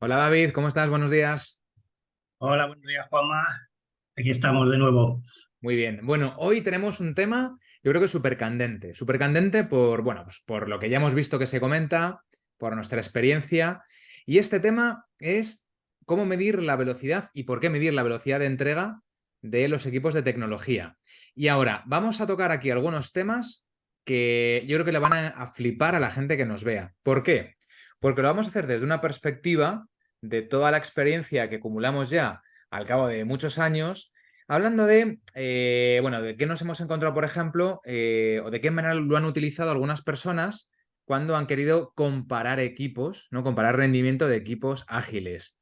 Hola David, ¿cómo estás? Buenos días. Hola, buenos días, Juanma. Aquí estamos de nuevo. Muy bien. Bueno, hoy tenemos un tema, yo creo que súper candente por, bueno, pues por lo que ya hemos visto que se comenta, por nuestra experiencia. Y este tema es cómo medir la velocidad y por qué medir la velocidad de entrega de los equipos de tecnología. Y ahora, vamos a tocar aquí algunos temas que yo creo que le van a flipar a la gente que nos vea. ¿Por qué? Porque lo vamos a hacer desde una perspectiva de toda la experiencia que acumulamos ya al cabo de muchos años. Hablando de, bueno, de qué nos hemos encontrado, por ejemplo, o de qué manera lo han utilizado algunas personas cuando han querido comparar equipos, ¿no? Comparar rendimiento de equipos ágiles.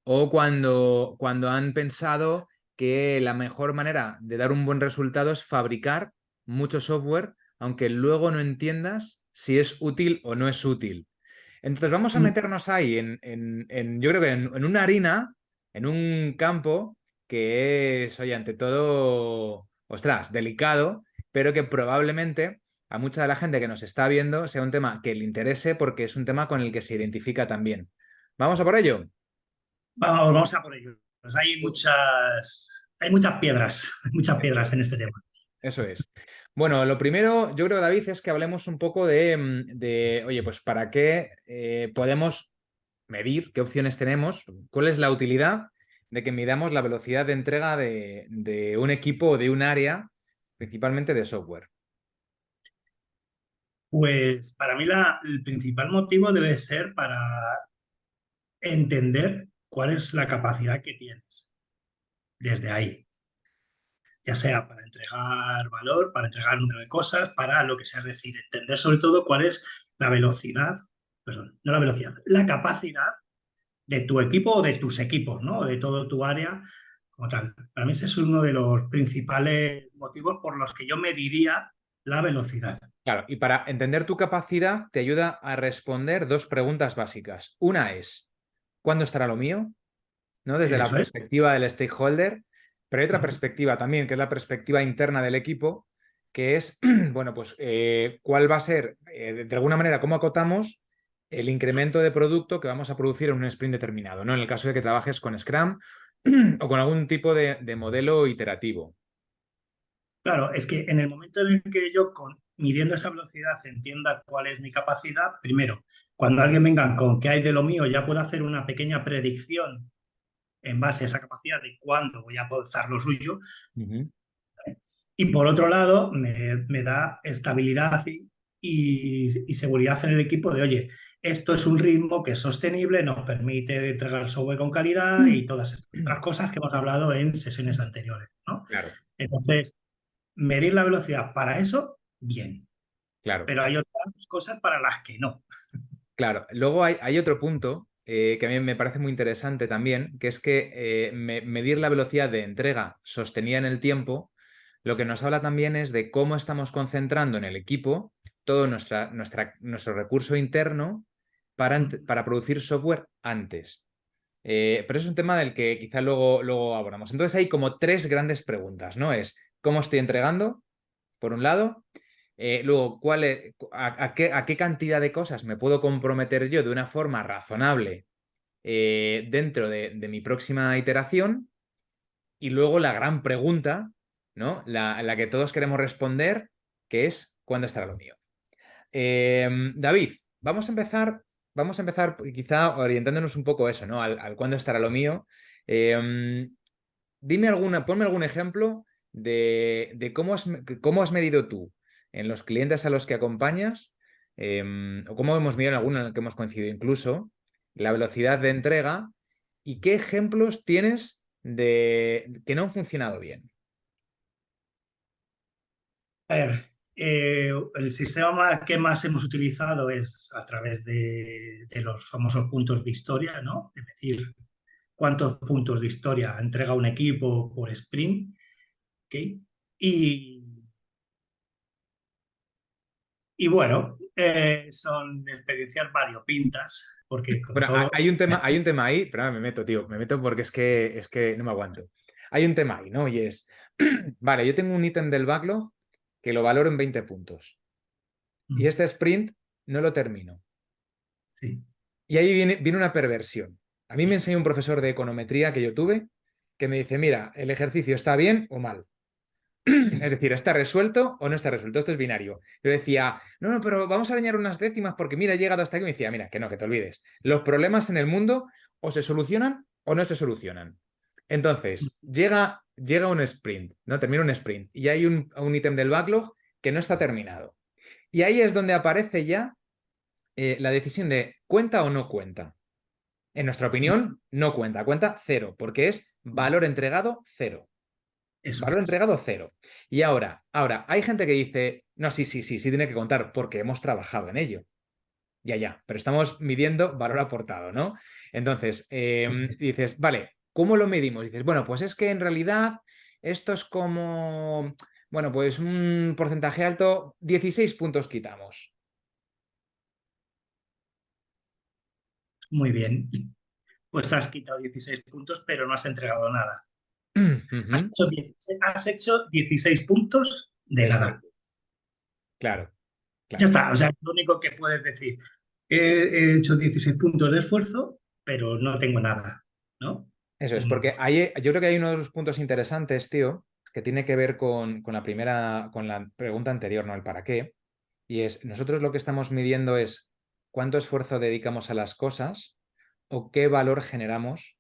O cuando han pensado que la mejor manera de dar un buen resultado es fabricar mucho software, aunque luego no entiendas si es útil o no es útil. Entonces vamos a Mm. meternos ahí yo creo que en una harina, en un campo que es, oye, ante todo, ostras, delicado, pero que probablemente a mucha de la gente que nos está viendo sea un tema que le interese porque es un tema con el que se identifica también. ¿Vamos a por ello? Vamos a por ello. Pues hay muchas piedras, muchas Eso piedras es. en este tema. Eso es. Bueno, lo primero, yo creo, David, es que hablemos un poco oye, pues para qué podemos medir, qué opciones tenemos, cuál es la utilidad de que midamos la velocidad de entrega de un equipo o de un área, principalmente de software. Pues para mí el principal motivo debe ser para entender cuál es la capacidad que tienes desde ahí, ya sea para entregar valor, para entregar número de cosas, para lo que sea, es decir, entender sobre todo cuál es la velocidad, perdón, no la velocidad, la capacidad de tu equipo o de tus equipos, ¿no? De todo tu área como tal. Para mí ese es uno de los principales motivos por los que yo mediría la velocidad. Claro, y para entender tu capacidad te ayuda a responder dos preguntas básicas. Una es, ¿cuándo estará lo mío? ¿No? Desde la Eso es. perspectiva del stakeholder, pero hay otra perspectiva también, que es la perspectiva interna del equipo, que es, bueno, pues cuál va a ser, de alguna manera, cómo acotamos el incremento de producto que vamos a producir en un sprint determinado, ¿no? En el caso de que trabajes con Scrum o con algún tipo de modelo iterativo. Claro, es que en el momento en el que yo, midiendo esa velocidad, entienda cuál es mi capacidad, primero, cuando alguien venga con qué hay de lo mío, ya puedo hacer una pequeña predicción en base a esa capacidad de cuándo voy a poder lo suyo. Ujú. Y por otro lado, me da estabilidad y seguridad en el equipo de, oye, esto es un ritmo que es sostenible, nos permite entregar software con calidad y todas estas otras cosas que hemos hablado en sesiones anteriores, ¿no? Claro, Entonces, medir la velocidad para eso, bien, claro. pero hay otras cosas para las que no. Claro, luego hay otro punto que a mí me parece muy interesante también, que es que medir la velocidad de entrega sostenida en el tiempo, lo que nos habla también es de cómo estamos concentrando en el equipo todo nuestro recurso interno para producir software antes. Pero es un tema del que quizá luego abordamos. Entonces hay como tres grandes preguntas, ¿no? Es cómo estoy entregando, por un lado. Luego, a qué cantidad de cosas me puedo comprometer yo de una forma razonable dentro de mi próxima iteración? Y luego la gran pregunta, ¿no? La que todos queremos responder, que es ¿cuándo estará lo mío? David, vamos a empezar quizá orientándonos un poco a eso, ¿no? Al cuándo estará lo mío. Eh, ponme algún ejemplo de cómo has medido tú en los clientes a los que acompañas, o cómo hemos medido en alguno en el que hemos coincidido incluso, la velocidad de entrega y qué ejemplos tienes de que no han funcionado bien. A ver, el sistema que más hemos utilizado es a través de los famosos puntos de historia, ¿no? Es decir, cuántos puntos de historia entrega un equipo por sprint, ¿ok? Y, y bueno, son experiencias variopintas, porque como Bueno, todo, hay un tema ahí, pero ahora me meto, tío, me meto porque es que no me aguanto. Hay un tema ahí, ¿no? Y es, vale, yo tengo un ítem del backlog que lo valoro en 20 puntos y este sprint no lo termino. sí, Y ahí viene una perversión. A mí me enseñó un profesor de econometría que yo tuve que me dice, mira, el ejercicio está bien o mal. Es decir, ¿está resuelto o no está resuelto? Esto es binario. Yo decía, no, no, pero vamos a añadir unas décimas porque mira, he llegado hasta aquí. Y me decía, mira, que no, que te olvides. Los problemas en el mundo o se solucionan o no se solucionan. Entonces, llega un sprint, ¿no? Termina un sprint y hay un ítem del backlog que no está terminado. Y ahí es donde aparece ya la decisión de cuenta o no cuenta. En nuestra opinión, no cuenta, cuenta cero, porque es valor entregado cero. Eso Valor es. entregado cero. Y ahora, hay gente que dice, no, sí, sí, sí, sí tiene que contar porque hemos trabajado en ello. Ya, ya, pero estamos midiendo valor aportado, ¿no? Entonces, dices, vale, ¿cómo lo medimos? Dices, bueno, pues es que en realidad esto es como, bueno, pues un porcentaje alto, 16 puntos quitamos. Muy bien. Pues has quitado 16 puntos, pero no has entregado nada. Ujú. Has hecho 16 puntos de nada. Esfuerzo. Claro, Ya claro. está. O sea, lo único que puedes decir, he hecho 16 puntos de esfuerzo, pero no tengo nada, ¿no? Eso es, Mm, porque yo creo que hay uno de los puntos interesantes, tío, que tiene que ver con la primera, con la pregunta anterior, ¿no? El para qué. Y es, nosotros lo que estamos midiendo es cuánto esfuerzo dedicamos a las cosas o qué valor generamos,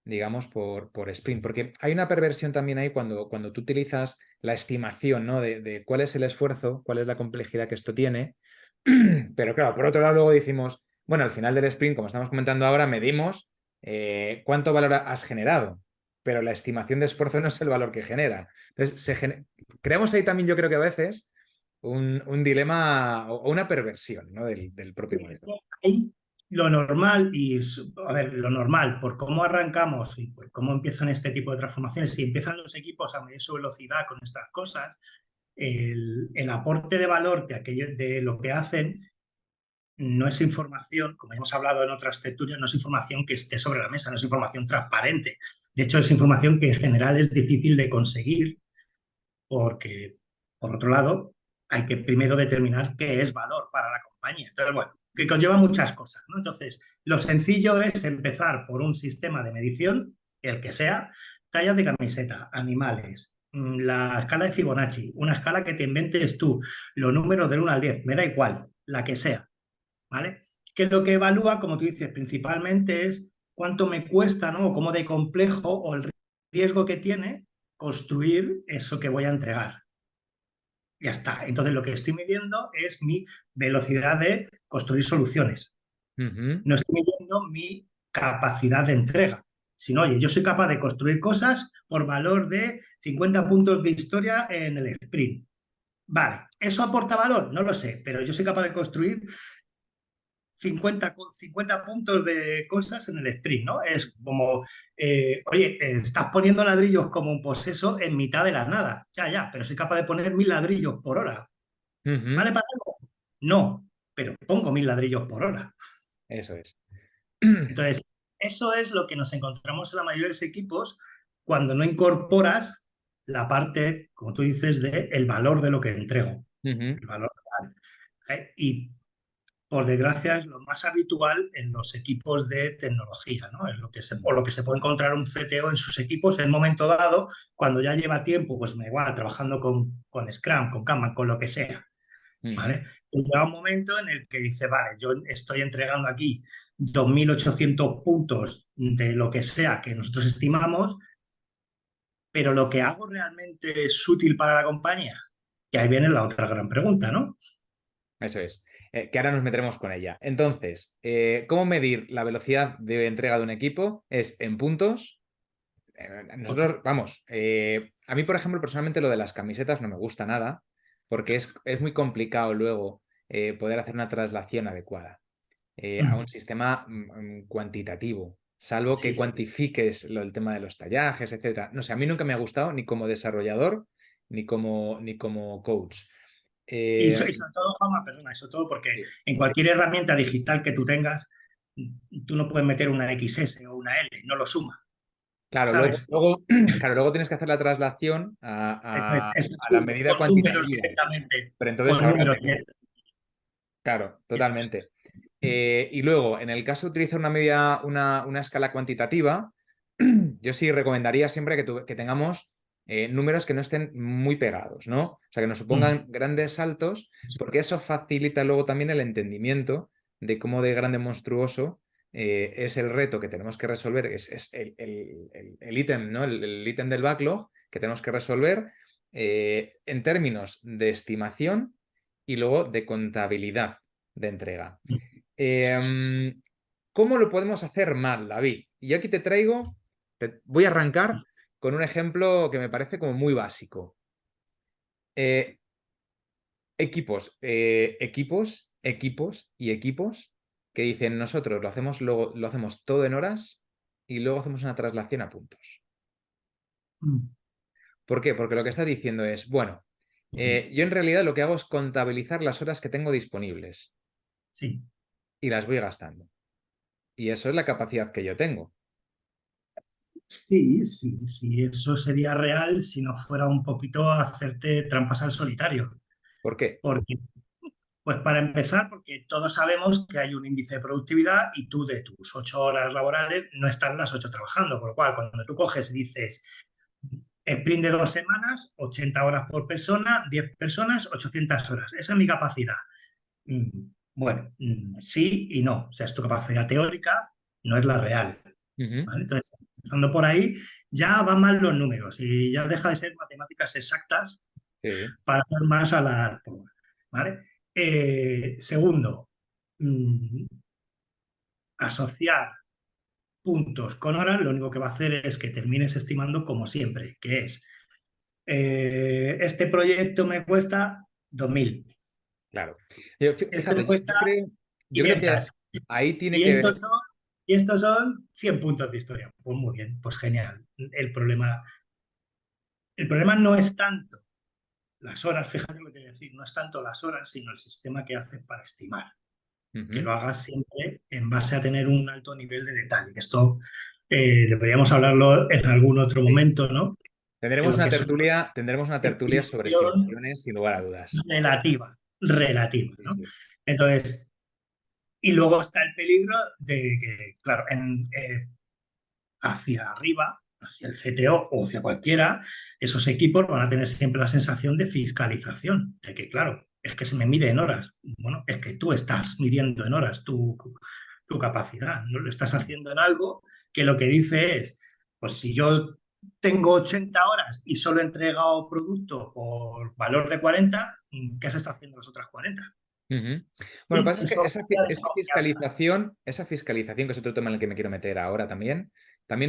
digamos, por sprint. Porque hay una perversión también ahí cuando tú utilizas la estimación, ¿no? De cuál es el esfuerzo, cuál es la complejidad que esto tiene. Pero claro, por otro lado, luego decimos, bueno, al final del sprint, como estamos comentando ahora, medimos cuánto valor has generado. Pero la estimación de esfuerzo no es el valor que genera. Entonces, creamos ahí también, yo creo que a veces, un dilema o una perversión, ¿no? del propio método. Ahí lo normal, a ver, lo normal, por cómo arrancamos y por cómo empiezan este tipo de transformaciones, si empiezan los equipos a medir su velocidad con estas cosas, el aporte de valor de lo que hacen no es información, como hemos hablado en otras tertulias, no es información que esté sobre la mesa, no es información transparente. De hecho, es información que en general es difícil de conseguir porque, por otro lado, hay que primero determinar qué es valor para la compañía. Entonces, bueno, que conlleva muchas cosas, ¿no? Entonces, lo sencillo es empezar por un sistema de medición, el que sea, tallas de camiseta, animales, la escala de Fibonacci, una escala que te inventes tú, los números del 1 al 10, me da igual, la que sea, ¿vale? Que lo que evalúa, como tú dices, principalmente es cuánto me cuesta, ¿no? O cómo de complejo o el riesgo que tiene construir eso que voy a entregar. Ya está. Entonces, lo que estoy midiendo es mi velocidad de construir soluciones. Ujú. No estoy midiendo mi capacidad de entrega. Sino, oye, yo soy capaz de construir cosas por valor de 50 puntos de historia en el sprint. Vale, ¿eso aporta valor? No lo sé, pero yo soy capaz de construir 50 puntos de cosas en el sprint, ¿no? Es como, oye, estás poniendo ladrillos como un poseso en mitad de la nada. Ya, ya, pero soy capaz de poner 1000 ladrillos por hora. Ujú. ¿Vale para algo? No, pero pongo 1000 ladrillos por hora. Eso es. Entonces, eso es lo que nos encontramos en la mayoría de los equipos cuando no incorporas la parte, como tú dices, de el valor de lo que entrego. Ujú. El valor real. Y por desgracia, es lo más habitual en los equipos de tecnología, ¿no? Es o lo que se puede encontrar un CTO en sus equipos en un momento dado, cuando ya lleva tiempo, pues me da igual, trabajando con Scrum, con Kanban, con lo que sea, Ujú. ¿vale? Y llega un momento en el que dice, vale, yo estoy entregando aquí 2800 puntos de lo que sea que nosotros estimamos, pero lo que hago realmente es útil para la compañía. Y ahí viene la otra gran pregunta, ¿no? Eso es. Que ahora nos meteremos con ella. Entonces, ¿cómo medir la velocidad de entrega de un equipo? Es en puntos. Nosotros, vamos, a mí, por ejemplo, personalmente lo de las camisetas no me gusta nada, porque es muy complicado luego poder hacer una traslación adecuada a un sistema cuantitativo, salvo que Sí, sí. cuantifiques el tema de los tallajes, etcétera. No sé, a mí nunca me ha gustado ni como desarrollador ni como coach. Eh, Y sobre todo, Juanma, perdona, sobre todo porque sí. en cualquier herramienta digital que tú tengas, tú no puedes meter una XS o una L, no lo suma, Claro, luego, ¿sabes? luego, claro, luego tienes que hacer la traslación Entonces, eso a la medida con números cuantitativa. directamente, Pero entonces con ahora números te... directos. Claro, totalmente. Y luego, en el caso de utilizar una escala cuantitativa, yo sí recomendaría siempre que tengamos números que no estén muy pegados, ¿no? O sea, que nos Mm. supongan grandes saltos, porque eso facilita luego también el entendimiento de cómo de grande monstruoso es el reto que tenemos que resolver, es el ítem, ¿no? El ítem del backlog que tenemos que resolver en términos de estimación y luego de contabilidad de entrega. Em, ¿Cómo lo podemos hacer mal, David? Y yo aquí voy a arrancar con un ejemplo que me parece como muy básico. Eh, equipos y equipos que dicen nosotros lo hacemos todo en horas y luego hacemos una traslación a puntos. Mm. ¿Por qué? Porque lo que estás diciendo es, bueno, yo en realidad lo que hago es contabilizar las horas que tengo disponibles Sí. y las voy gastando. Y eso es la capacidad que yo tengo. Sí, sí, sí, eso sería real si no fuera un poquito hacerte trampas al solitario. ¿Por qué? Porque, pues para empezar, porque todos sabemos que hay un índice de productividad y tú de tus 8 horas laborales no estás las 8 trabajando. Por lo cual, cuando tú coges y dices, sprint de 2 semanas, 80 horas por persona, 10 personas, 800 horas. Esa es mi capacidad. Bueno, sí y no. O sea, es tu capacidad teórica, no es la real. Ujú. ¿Vale? Entonces, empezando por ahí, ya van mal los números y ya deja de ser matemáticas exactas Sí. para hacer más a la prueba. ¿Vale? Segundo, mm, asociar puntos con horas, lo único que va a hacer es que termines estimando como siempre, que es, este proyecto me cuesta 2.000, Claro. este Fíjate, me cuesta yo creo que 500 ahí tiene y que ver. estos son 100 puntos de historia. Pues muy bien, pues genial. El problema no es tanto las horas, fíjate lo que te voy a decir, no es tanto las horas, sino el sistema que haces para estimar. Que Ujú. lo hagas siempre en base a tener un alto nivel de detalle. Que esto deberíamos hablarlo en algún otro Sí, sí. momento, ¿no? De lo que es una Tendremos una tertulia sobre estimación estimaciones, sin lugar a dudas. relativa, Sí, ¿no? sí. Entonces, y luego está el peligro de que, claro, hacia arriba, hacia el CTO o hacia cualquiera, esos equipos van a tener siempre la sensación de fiscalización, de que, claro, es que se me mide en horas. Bueno, es que tú estás midiendo en horas tu capacidad, no lo estás haciendo en algo que lo que dice es, pues si yo tengo 80 horas y solo he entregado producto por valor de 40, ¿qué se está haciendo las otras 40? Ujú. Bueno, lo que Sí, pasa es que eso ya es confianza. esa fiscalización, que es otro tema en el que me quiero meter ahora también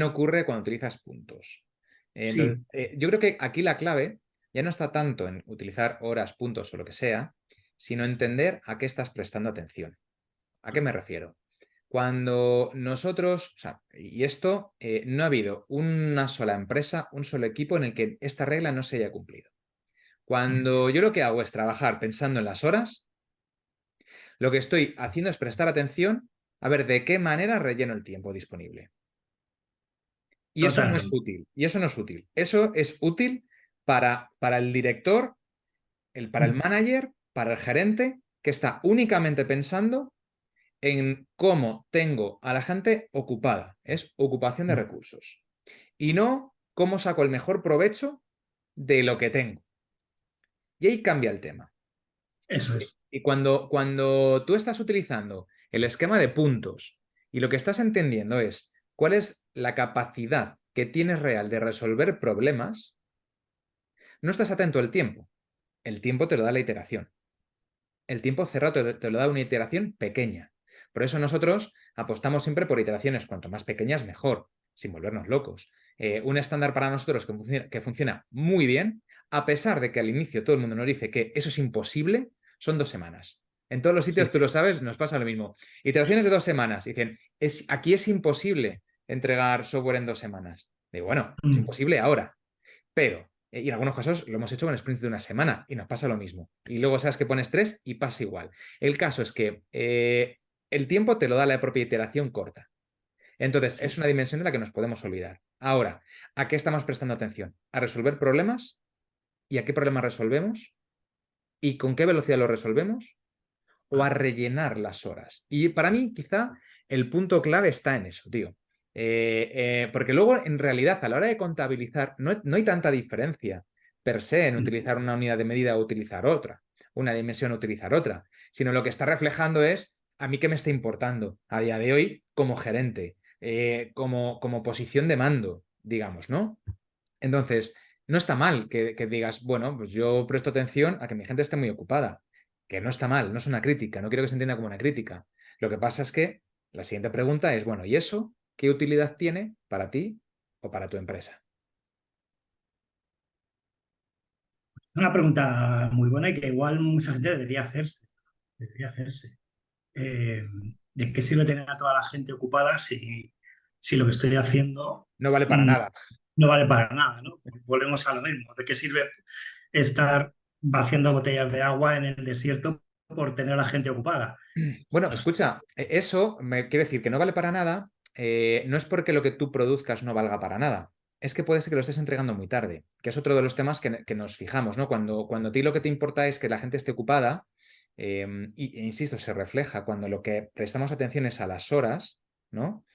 ocurre cuando utilizas puntos. Entonces, Sí, yo creo que aquí la clave ya no está tanto en utilizar horas, puntos o lo que sea, sino entender a qué estás prestando atención. ¿A qué me refiero? Cuando nosotros, o sea, y esto no ha habido una sola empresa, un solo equipo en el que esta regla no se haya cumplido. Cuando yo lo que hago es trabajar pensando en las horas, lo que estoy haciendo es prestar atención a ver de qué manera relleno el tiempo disponible. Y eso no es totalmente. útil. Y eso no es útil. Eso es útil para el director, para el manager, para el gerente, que está únicamente pensando en cómo tengo a la gente ocupada. Es ocupación de recursos. Y no cómo saco el mejor provecho de lo que tengo. Y ahí cambia el tema. Eso es. Y cuando tú estás utilizando el esquema de puntos y lo que estás entendiendo es cuál es la capacidad que tienes real de resolver problemas, no estás atento al tiempo. El tiempo te lo da la iteración. El tiempo cerrado te lo da una iteración pequeña. Por eso nosotros apostamos siempre por iteraciones, cuanto más pequeñas, mejor, sin volvernos locos. Un estándar para nosotros que funciona muy bien, a pesar de que al inicio todo el mundo nos dice que eso es imposible, son 2 semanas. En todos los Sí, sitios, tú sí. lo sabes, nos pasa lo mismo. Iteraciones de 2 semanas. Dicen, aquí es imposible entregar software en 2 semanas. Digo, bueno, es Mm. imposible ahora. Pero, y en algunos casos lo hemos hecho con sprints de una semana y nos pasa lo mismo. Y luego sabes que pones 3 y pasa igual. El caso es que el tiempo te lo da la propia iteración corta. Entonces, Sí, es sí. una dimensión de la que nos podemos olvidar. Ahora, ¿a qué estamos prestando atención? ¿A resolver problemas? ¿Y a qué problemas resolvemos? ¿Y con qué velocidad los resolvemos? o a rellenar las horas. Y para mí, quizá, el punto clave está en eso, tío. Porque luego, en realidad, a la hora de contabilizar, no hay tanta diferencia per se en utilizar una unidad de medida o utilizar otra, una dimensión o utilizar otra, sino lo que está reflejando es a mí qué me está importando a día de hoy como gerente, como posición de mando, digamos, ¿no? Entonces, no está mal que digas, bueno, pues yo presto atención a que mi gente esté muy ocupada, que no está mal, no es una crítica, no quiero que se entienda como una crítica. Lo que pasa es que la siguiente pregunta es, bueno, ¿y eso qué utilidad tiene para ti o para tu empresa? Una pregunta muy buena y que igual mucha gente debería hacerse. Debería hacerse. Eh, ¿De qué sirve tener a toda la gente ocupada si lo que estoy haciendo No vale para mm, nada. no vale para nada, ¿no? Volvemos a lo mismo. ¿De qué sirve estar vaciando botellas de agua en el desierto por tener a la gente ocupada? Bueno, Pues, escucha, eso me quiere decir que no vale para nada, no es porque lo que tú produzcas no valga para nada, es que puede ser que lo estés entregando muy tarde, que es otro de los temas que nos fijamos, ¿no? Cuando a ti lo que te importa es que la gente esté ocupada, insisto, se refleja cuando lo que prestamos atención es a las horas, ¿no?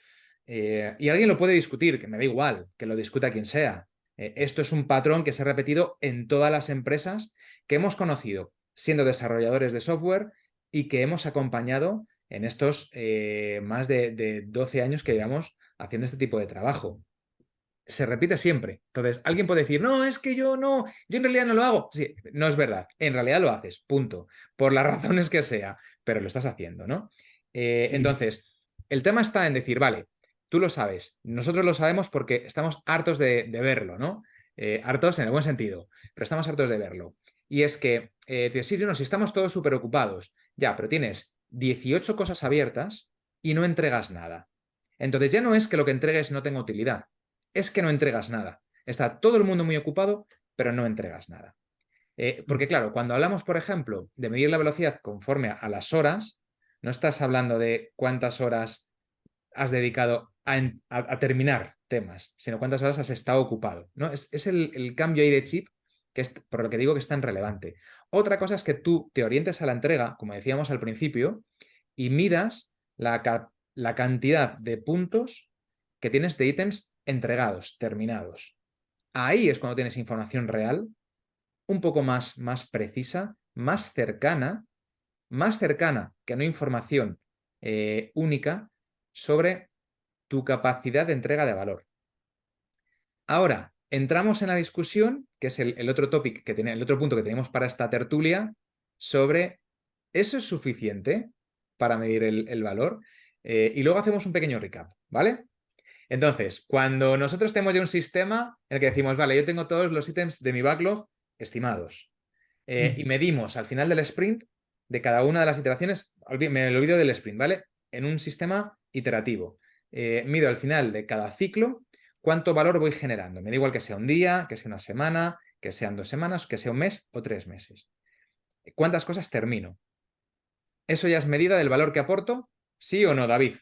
Y alguien lo puede discutir, que me da igual, que lo discuta quien sea. Esto es un patrón que se ha repetido en todas las empresas que hemos conocido siendo desarrolladores de software y que hemos acompañado en estos más de 12 años que llevamos haciendo este tipo de trabajo. Se repite siempre. Entonces, alguien puede decir, no, es que yo no, yo en realidad no lo hago. Sí, no es verdad. En realidad lo haces, punto. Por las razones que sea, pero lo estás haciendo, ¿no? sí, Entonces, el tema está en decir, vale, tú lo sabes, nosotros lo sabemos porque estamos hartos de verlo, ¿no? Hartos en el buen sentido, pero estamos hartos de verlo. Y es que, sí, no, si estamos todos súper ocupados, ya, pero tienes 18 cosas abiertas y no entregas nada. Entonces ya no es que lo que entregues no tenga utilidad, es que no entregas nada. Está todo el mundo muy ocupado, pero no entregas nada. Porque claro, cuando hablamos, por ejemplo, de medir la velocidad conforme a las horas, no estás hablando de cuántas horas has dedicado a terminar temas, sino cuántas horas has estado ocupado, ¿no? Es el cambio ahí de chip que es por lo que digo que es tan relevante. Otra cosa es que tú te orientes a la entrega, como decíamos al principio, y midas la cantidad de puntos que tienes de ítems entregados, terminados. Ahí es cuando tienes información real, un poco más precisa, más cercana que no información única sobre tu capacidad de entrega de valor. Ahora, entramos en la discusión, que es el otro topic que tiene, el otro punto que tenemos para esta tertulia, sobre ¿eso es suficiente para medir el valor? Y luego hacemos un pequeño recap, ¿vale? Entonces, cuando nosotros tenemos ya un sistema en el que decimos, vale, yo tengo todos los ítems de mi backlog estimados, y medimos al final del sprint de cada una de las iteraciones, me olvido del sprint, ¿vale? En un sistema iterativo. Mido al final de cada ciclo cuánto valor voy generando. Me da igual que sea un día, que sea una semana, que sean 2 semanas, que sea un mes o 3 meses. ¿Cuántas cosas termino? ¿Eso ya es medida del valor que aporto? ¿Sí o no, David?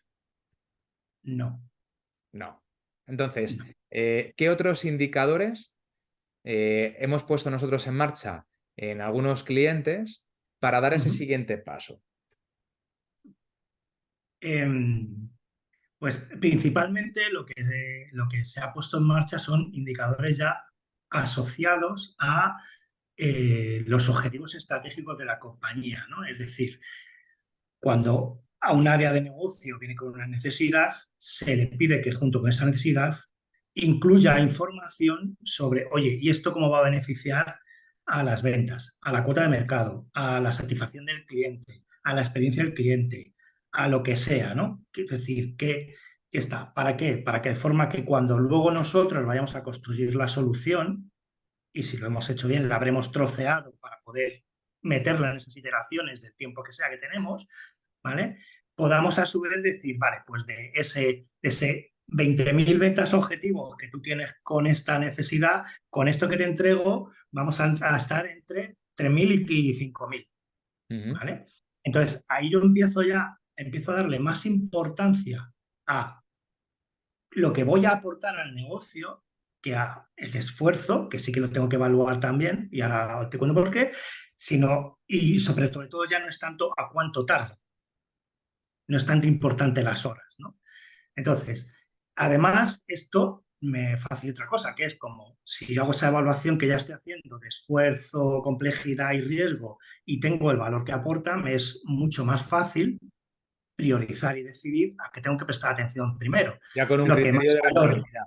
no, No. Entonces, no. ¿qué otros indicadores hemos puesto nosotros en marcha en algunos clientes para dar ese Ujú. siguiente paso? Em, Pues principalmente lo que se ha puesto en marcha son indicadores ya asociados a los objetivos estratégicos de la compañía, ¿no? Es decir, cuando a un área de negocio viene con una necesidad, se le pide que junto con esa necesidad incluya información sobre, oye, ¿y esto cómo va a beneficiar a las ventas, a la cuota de mercado, a la satisfacción del cliente, a la experiencia del cliente, a lo que sea, ¿no? Es decir, ¿qué está? ¿Para qué? Para que de forma que cuando luego nosotros vayamos a construir la solución, y si lo hemos hecho bien, la habremos troceado para poder meterla en esas iteraciones del tiempo que sea que tenemos, ¿vale? Podamos a su vez decir, vale, pues de ese 20.000 ventas objetivos que tú tienes con esta necesidad, con esto que te entrego, vamos a estar entre 3.000 y 5.000, Uh -huh. ¿vale? Entonces, ahí yo empiezo a darle más importancia a lo que voy a aportar al negocio que a el esfuerzo, que sí que lo tengo que evaluar también, y ahora te cuento por qué, sino, y sobre todo ya no es tanto a cuánto tarda, no es tanto importante las horas, ¿no? Entonces, además, esto me facilita otra cosa, que es como si yo hago esa evaluación que ya estoy haciendo de esfuerzo, complejidad y riesgo y tengo el valor que aporta, me es mucho más fácil priorizar y decidir a qué tengo que prestar atención primero. Ya con un Lo que más criterio de valor, rentabilidad.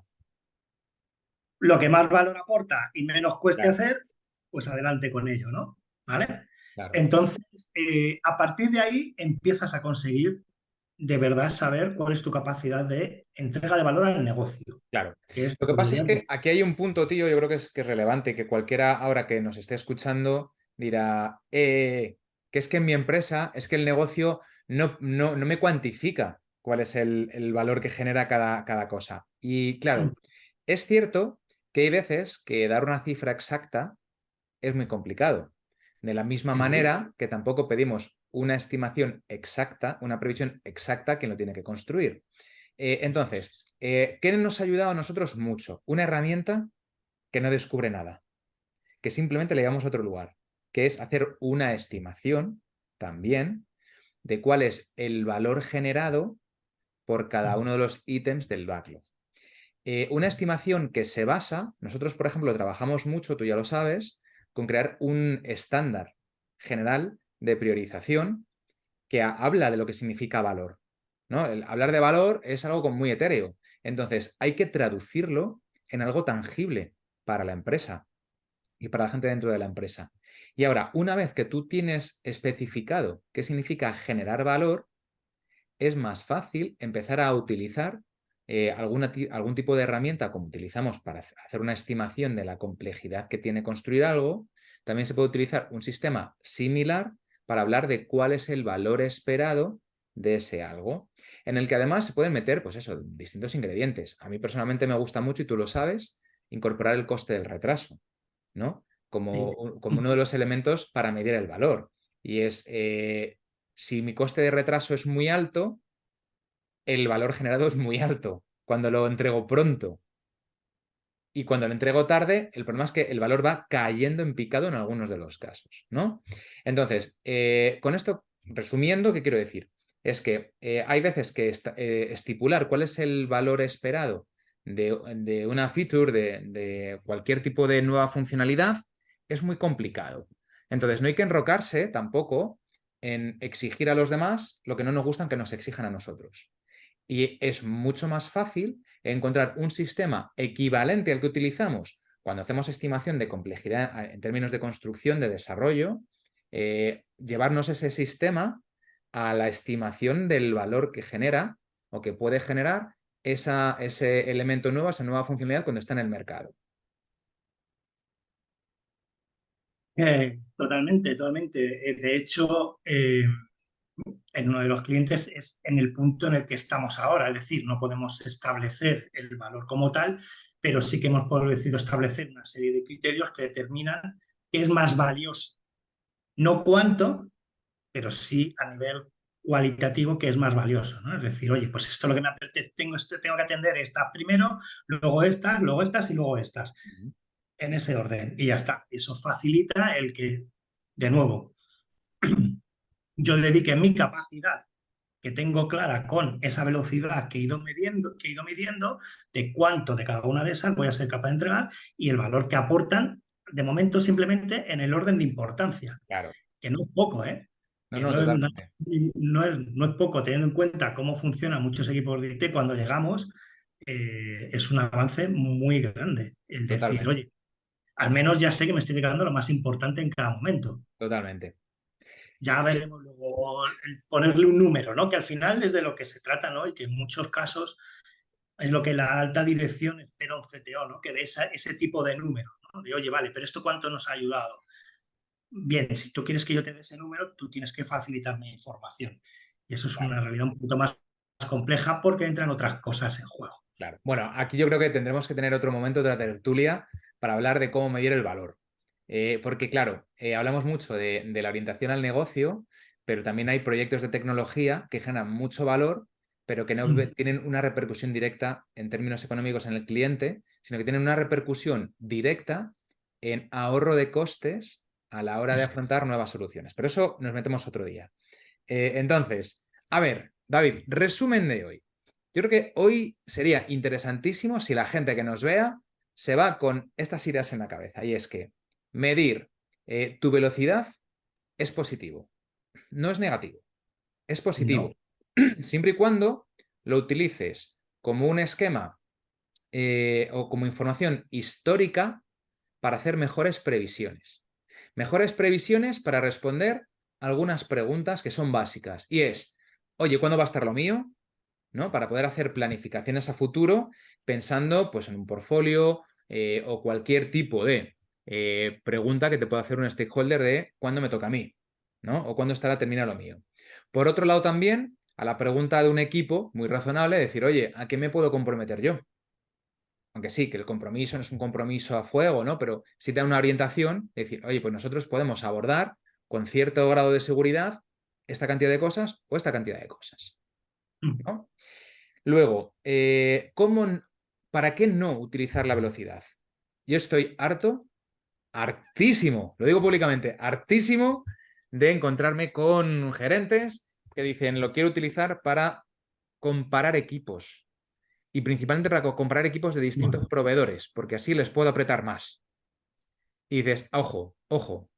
lo que más valor aporta y menos cueste Claro, hacer, pues adelante con ello, ¿no? ¿Vale? claro, Entonces, a partir de ahí empiezas a conseguir de verdad saber cuál es tu capacidad de entrega de valor al negocio, claro. que es, Lo que yo pasa es diría, que aquí hay un punto, tío, yo creo que es relevante, que cualquiera ahora que nos esté escuchando dirá, que es que en mi empresa es que el negocio no me cuantifica cuál es el valor que genera cada cosa. Y claro, es cierto que hay veces que dar una cifra exacta es muy complicado. De la misma sí, manera que tampoco pedimos una estimación exacta, una previsión exacta a quien lo tiene que construir. Entonces, ¿qué nos ha ayudado a nosotros mucho? Una herramienta que no descubre nada, que simplemente le llevamos a otro lugar, que es hacer una estimación también de cuál es el valor generado por cada uno de los ítems del backlog. Una estimación que se basa, nosotros por ejemplo trabajamos mucho, tú ya lo sabes, con crear un estándar general de priorización que habla de lo que significa valor, ¿no? El hablar de valor es algo como muy etéreo. Entonces, hay que traducirlo en algo tangible para la empresa y para la gente dentro de la empresa. Y ahora, una vez que tú tienes especificado qué significa generar valor, es más fácil empezar a utilizar algún tipo de herramienta como utilizamos para hacer una estimación de la complejidad que tiene construir algo. También se puede utilizar un sistema similar para hablar de cuál es el valor esperado de ese algo, en el que además se pueden meter, pues eso, distintos ingredientes. A mí personalmente me gusta mucho, y tú lo sabes, incorporar el coste del retraso, ¿no? sí. Como uno de los elementos para medir el valor. Y es, si mi coste de retraso es muy alto, el valor generado es muy alto cuando lo entrego pronto. Y cuando lo entrego tarde, el problema es que el valor va cayendo en picado en algunos de los casos, ¿no? Entonces, con esto, resumiendo, ¿qué quiero decir? Es que hay veces que estipular cuál es el valor esperado de una feature, de cualquier tipo de nueva funcionalidad, es muy complicado. Entonces, no hay que enrocarse tampoco en exigir a los demás lo que no nos gustan que nos exijan a nosotros. Y es mucho más fácil encontrar un sistema equivalente al que utilizamos cuando hacemos estimación de complejidad en términos de construcción, de desarrollo, llevarnos ese sistema a la estimación del valor que genera o que puede generar ese elemento nuevo, esa nueva funcionalidad cuando está en el mercado. Totalmente, totalmente. De hecho, en uno de los clientes es en el punto en el que estamos ahora, es decir, no podemos establecer el valor como tal, pero sí que hemos podido establecer una serie de criterios que determinan qué es más valioso. No cuánto, pero sí a nivel cualitativo que es más valioso, ¿no? Es decir, oye, pues esto es lo que me apetece, tengo que atender estas primero, luego estas y luego estas, en ese orden, y ya está. Eso facilita el que, de nuevo, yo dedique mi capacidad que tengo clara con esa velocidad que he ido midiendo de cuánto de cada una de esas voy a ser capaz de entregar y el valor que aportan, de momento simplemente en el orden de importancia, Claro. que no es poco, ¿eh? No, Que no, totalmente. no es poco, teniendo en cuenta cómo funcionan muchos equipos de IT cuando llegamos, es un avance muy grande. El decir, Totalmente. oye, al menos ya sé que me estoy dedicando a lo más importante en cada momento. Totalmente. Ya veremos luego ponerle un número, ¿no? Que al final es de lo que se trata, ¿no? Y que en muchos casos es lo que la alta dirección espera un CTO, ¿no? Que dé ese tipo de número, ¿no? De, oye, vale, pero ¿esto cuánto nos ha ayudado? Bien, si tú quieres que yo te dé ese número, tú tienes que facilitarme información. Y eso es Claro. una realidad un poquito más compleja porque entran otras cosas en juego. Claro. Bueno, aquí yo creo que tendremos que tener otro momento de la tertulia para hablar de cómo medir el valor. Porque, claro, hablamos mucho de la orientación al negocio, pero también hay proyectos de tecnología que generan mucho valor, pero que no Mm. tienen una repercusión directa en términos económicos en el cliente, sino que tienen una repercusión directa en ahorro de costes a la hora de Eso. afrontar nuevas soluciones. Pero eso nos metemos otro día. Entonces, a ver, David, resumen de hoy. Yo creo que hoy sería interesantísimo si la gente que nos vea se va con estas ideas en la cabeza. Y es que medir tu velocidad es positivo, no es negativo, es positivo. No. Siempre y cuando lo utilices como un esquema o como información histórica para hacer mejores previsiones. Mejores previsiones para responder algunas preguntas que son básicas. Y es, oye, ¿cuándo va a estar lo mío? ¿No? Para poder hacer planificaciones a futuro pensando pues, en un portfolio o cualquier tipo de pregunta que te pueda hacer un stakeholder de cuándo me toca a mí, ¿no? O cuándo estará terminado lo mío. Por otro lado, también a la pregunta de un equipo muy razonable, decir, oye, ¿a qué me puedo comprometer yo? Aunque sí, que el compromiso no es un compromiso a fuego, ¿no? Pero sí te da una orientación, decir, oye, pues nosotros podemos abordar con cierto grado de seguridad esta cantidad de cosas o esta cantidad de cosas, Mm. ¿no? Luego, ¿para qué no utilizar la velocidad? Yo estoy hartísimo, lo digo públicamente, hartísimo de encontrarme con gerentes que dicen, lo quiero utilizar para comparar equipos y principalmente para comparar equipos de distintos Bueno, proveedores, porque así les puedo apretar más. Y dices, ojo, ojo,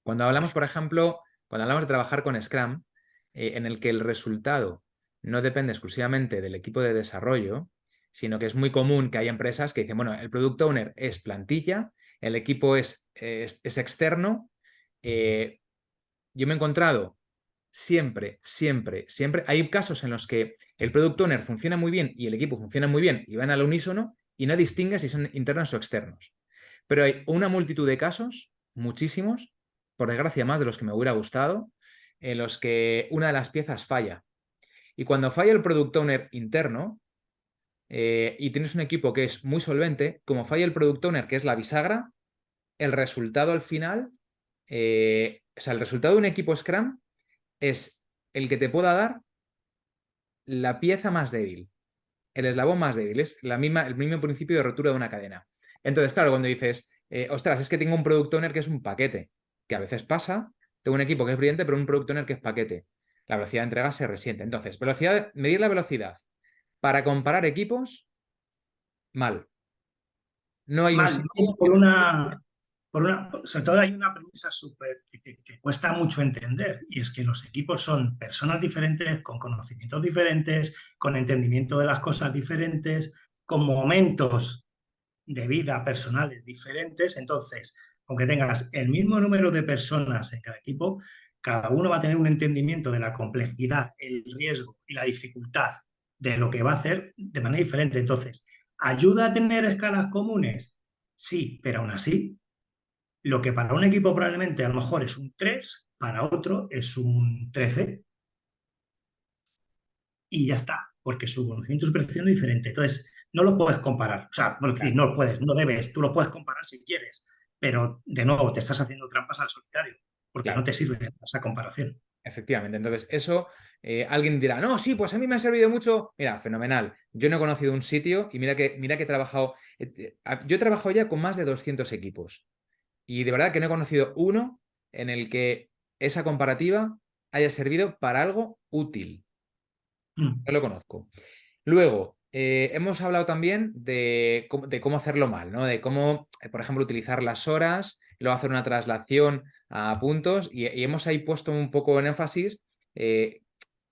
cuando hablamos, es por ejemplo, cuando hablamos de trabajar con Scrum, en el que el resultado no depende exclusivamente del equipo de desarrollo, sino que es muy común que hay empresas que dicen, bueno, el product owner es plantilla, el equipo es externo. Yo me he encontrado siempre, siempre, siempre. Hay casos en los que el product owner funciona muy bien y el equipo funciona muy bien y van al unísono y no distingue si son internos o externos. Pero hay una multitud de casos, muchísimos, por desgracia más de los que me hubiera gustado, en los que una de las piezas falla. Y cuando falla el product owner interno y tienes un equipo que es muy solvente, como falla el product owner, que es la bisagra, el resultado al final, o sea, el resultado de un equipo Scrum es el que te pueda dar la pieza más débil, el eslabón más débil, es el mismo principio de rotura de una cadena. Entonces, claro, cuando dices, ostras, es que tengo un product owner que es un paquete, que a veces pasa, tengo un equipo que es brillante, pero un product owner que es paquete. La velocidad de entrega se resiente. Entonces, medir la velocidad para comparar equipos, mal. No hay un mal, sitio. sobre todo hay una premisa súper que cuesta mucho entender, y es que los equipos son personas diferentes, con conocimientos diferentes, con entendimiento de las cosas diferentes, con momentos de vida personales diferentes. Entonces, aunque tengas el mismo número de personas en cada equipo, cada uno va a tener un entendimiento de la complejidad, el riesgo y la dificultad de lo que va a hacer de manera diferente. Entonces, ¿ayuda a tener escalas comunes? Sí, pero aún así, lo que para un equipo probablemente a lo mejor es un 3, para otro es un 13 y ya está, porque su conocimiento y su percepción es diferente. Entonces, no lo puedes comparar. O sea, por decir, Claro, no lo puedes, no debes, tú lo puedes comparar si quieres, pero de nuevo te estás haciendo trampas al solitario, porque no claro. te sirve esa comparación. Efectivamente, entonces eso, alguien dirá, no, sí, pues a mí me ha servido mucho. Mira, fenomenal. Yo no he conocido un sitio y mira que he trabajado, yo he trabajado ya con más de 200 equipos y de verdad que no he conocido uno en el que esa comparativa haya servido para algo útil. Mm. No lo conozco. Luego, hemos hablado también de cómo hacerlo mal, ¿no? De cómo, por ejemplo, utilizar las horas, luego hacer una traslación a puntos y hemos ahí puesto un poco en énfasis eh,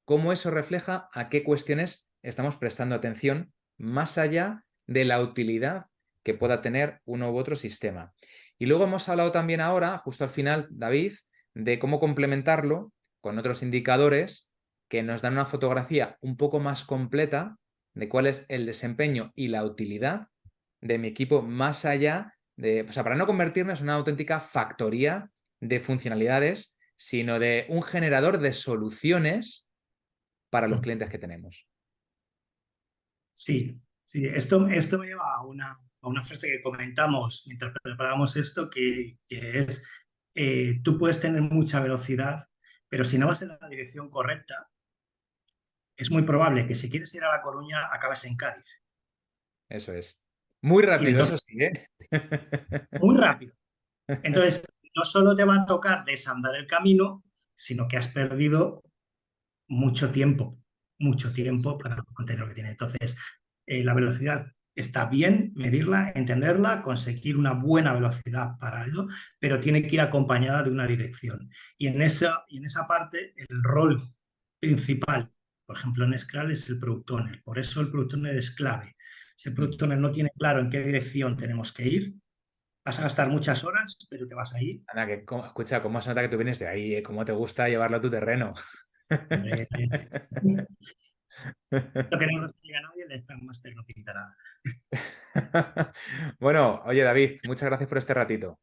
cómo eso refleja a qué cuestiones estamos prestando atención más allá de la utilidad que pueda tener uno u otro sistema. Y luego hemos hablado también ahora, justo al final, David, de cómo complementarlo con otros indicadores que nos dan una fotografía un poco más completa de cuál es el desempeño y la utilidad de mi equipo más allá de, o sea, para no convertirnos en una auténtica factoría de funcionalidades, sino de un generador de soluciones para los Mm. clientes que tenemos. Sí, sí, esto me lleva a una frase que comentamos mientras preparábamos esto, que es, tú puedes tener mucha velocidad, pero si no vas en la dirección correcta, es muy probable que si quieres ir a La Coruña, acabes en Cádiz. Eso es. Muy Y rápido, eso entonces, sí, ¿eh? muy rápido. Entonces, no solo te va a tocar desandar el camino, sino que has perdido mucho tiempo para mantener lo que tiene. Entonces, la velocidad está bien medirla, entenderla, conseguir una buena velocidad para ello, pero tiene que ir acompañada de una dirección. Y en esa parte, el rol principal, por ejemplo, en Scrum es el Product Owner. Por eso el Product Owner es clave. Si el Product Owner no tiene claro en qué dirección tenemos que ir, vas a gastar muchas horas, pero te vas a ir. Anda, escucha, ¿cómo se nota que tú vienes de ahí? ¿Cómo te gusta llevarlo a tu terreno? Hombre, esto que no nos diga nadie, el Scrum Master no pinta nada. Bueno, oye David, muchas gracias por este ratito.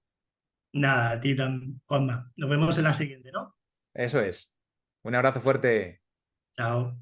Nada, a ti también, Juanma. Nos vemos en la siguiente, ¿no? Eso es. Un abrazo fuerte. Chao.